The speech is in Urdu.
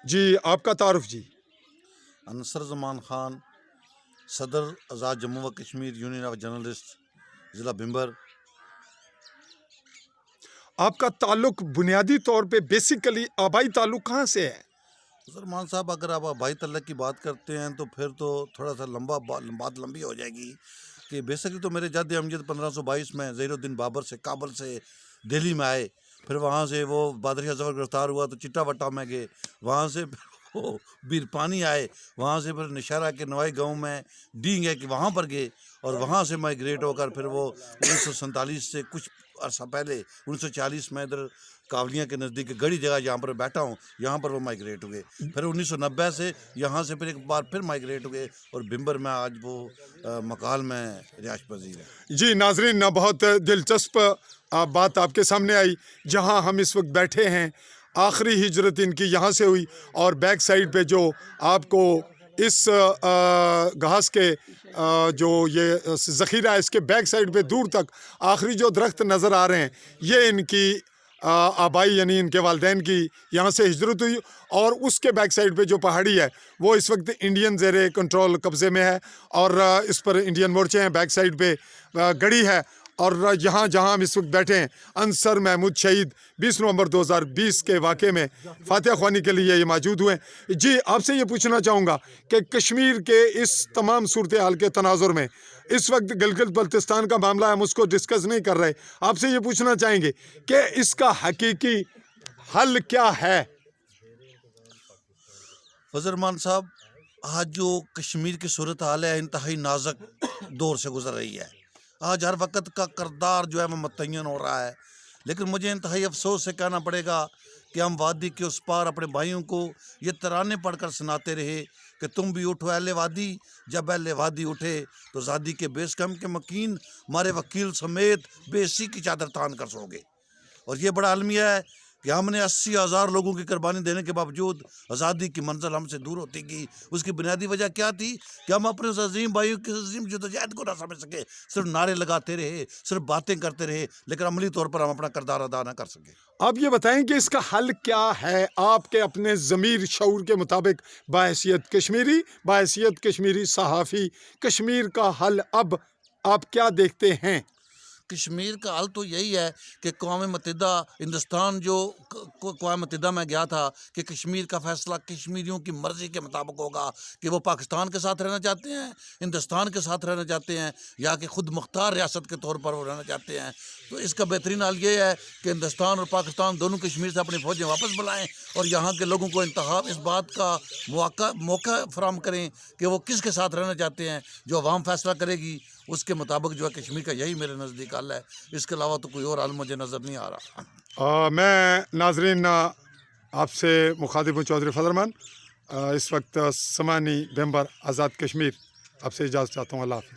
جی آپ کا تعارف جی؟ انصر زمان خان، صدر آزاد جموں و کشمیر یونین آف جرنلسٹ، ضلع بھمبر۔ آپ کا تعلق بنیادی طور پہ بیسیکلی آبائی تعلق کہاں سے ہے؟ سلمان صاحب، اگر آپ آبائی تعلق کی بات کرتے ہیں تو پھر تو تھوڑا سا بات لمبی ہو جائے گی کہ بیسکلی تو میرے جد امجد 1522 میں ظہیر الدین بابر سے کابل سے دہلی میں آئے، پھر وہاں سے وہ بہادر شاہ ظفر گرفتار ہوا تو چٹا وٹا میں گئے، وہاں سے پھر وہ بیرپانی آئے، وہاں سے پھر نشارہ کے نوائی گاؤں میں ڈینگ ہے کہ وہاں پر گئے، اور وہاں سے مائگریٹ ہو کر پھر وہ 1947 سے کچھ عرصہ پہلے 1940 میں ادھر کاولیاں کے نزدیک گڑی جگہ جہاں پر بیٹھا ہوں یہاں پر وہ مائگریٹ ہوئے، پھر 1990 سے یہاں سے پھر ایک بار پھر مائگریٹ ہوئے، اور بھمبر میں آج وہ مکال میں رہائش پذیر ہے۔ جی ناظرین، بہت دلچسپ بات آپ کے سامنے آئی۔ جہاں ہم اس وقت بیٹھے ہیں آخری ہجرت ان کی یہاں سے ہوئی، اور بیک سائڈ پہ جو آپ کو اس گھاس کے جو یہ ذخیرہ ہے اس کے بیک سائڈ پہ دور تک آخری جو درخت نظر آ رہے ہیں یہ ان کی آبائی یعنی ان کے والدین کی یہاں سے ہجرت ہوئی، اور اس کے بیک سائڈ پہ جو پہاڑی ہے وہ اس وقت انڈین زیر کنٹرول قبضے میں ہے، اور اس پر انڈین مورچے ہیں، بیک سائڈ پہ گڑی ہے، اور یہاں جہاں ہم اس وقت بیٹھے ہیں انصر محمود شہید 20 نومبر 2020 کے واقعے میں فاتح خوانی کے لیے یہ موجود ہوئے ہیں۔ جی آپ سے یہ پوچھنا چاہوں گا کہ کشمیر کے اس تمام صورتحال کے تناظر میں اس وقت گلگت بلتستان کا معاملہ ہم اس کو ڈسکس نہیں کر رہے، آپ سے یہ پوچھنا چاہیں گے کہ اس کا حقیقی حل کیا ہے؟ فضل رحمان صاحب، آج جو کشمیر کی صورتحال ہے انتہائی نازک دور سے گزر رہی ہے۔ آج ہر وقت کا کردار جو ہے وہ متعین ہو رہا ہے، لیکن مجھے انتہائی افسوس سے کہنا پڑے گا کہ ہم وادی کے اس پار اپنے بھائیوں کو یہ ترانے پڑھ کر سناتے رہے کہ تم بھی اٹھو اہل وادی، جب اہل وادی اٹھے تو زادی کے بیس کم کے مکین مارے وکیل سمیت بیسی کی چادر تان کر سو گے۔ اور یہ بڑا المیہ ہے کہ ہم نے 80,000 لوگوں کی قربانی دینے کے باوجود آزادی کی منزل ہم سے دور ہوتی گئی۔ اس کی بنیادی وجہ کیا تھی کہ ہم اپنے اس عظیم بھائیوں کی عظیم جدوجہد کو نہ سمجھ سکے، صرف نعرے لگاتے رہے، صرف باتیں کرتے رہے، لیکن عملی طور پر ہم اپنا کردار ادا نہ کر سکے۔ آپ یہ بتائیں کہ اس کا حل کیا ہے آپ کے اپنے ضمیر شعور کے مطابق، بحیثیت کشمیری صحافی، کشمیر کا حل اب آپ کیا دیکھتے ہیں؟ کشمیر کا حل تو یہی ہے کہ اقوام متحدہ ہندوستان جو اقوام متحدہ میں گیا تھا کہ کشمیر کا فیصلہ کشمیریوں کی مرضی کے مطابق ہوگا کہ وہ پاکستان کے ساتھ رہنا چاہتے ہیں، ہندوستان کے ساتھ رہنا چاہتے ہیں، یا کہ خود مختار ریاست کے طور پر وہ رہنا چاہتے ہیں۔ تو اس کا بہترین حل یہ ہے کہ ہندوستان اور پاکستان دونوں کشمیر سے اپنی فوجیں واپس بلائیں، اور یہاں کے لوگوں کو انتخاب اس بات کا موقع فراہم کریں کہ وہ کس کے ساتھ رہنا چاہتے ہیں۔ جو عوام فیصلہ کرے گی اس کے مطابق جو ہے کشمیر کا یہی میرے نزدیک حل ہے، اس کے علاوہ تو کوئی اور حل مجھے نظر نہیں آ رہا۔ میں ناظرین آپ سے مخاطب ہوں چودھری فضل رحمان، اس وقت سمانی بھمبر آزاد کشمیر، آپ سے اجازت چاہتا ہوں۔ اللہ حافظ۔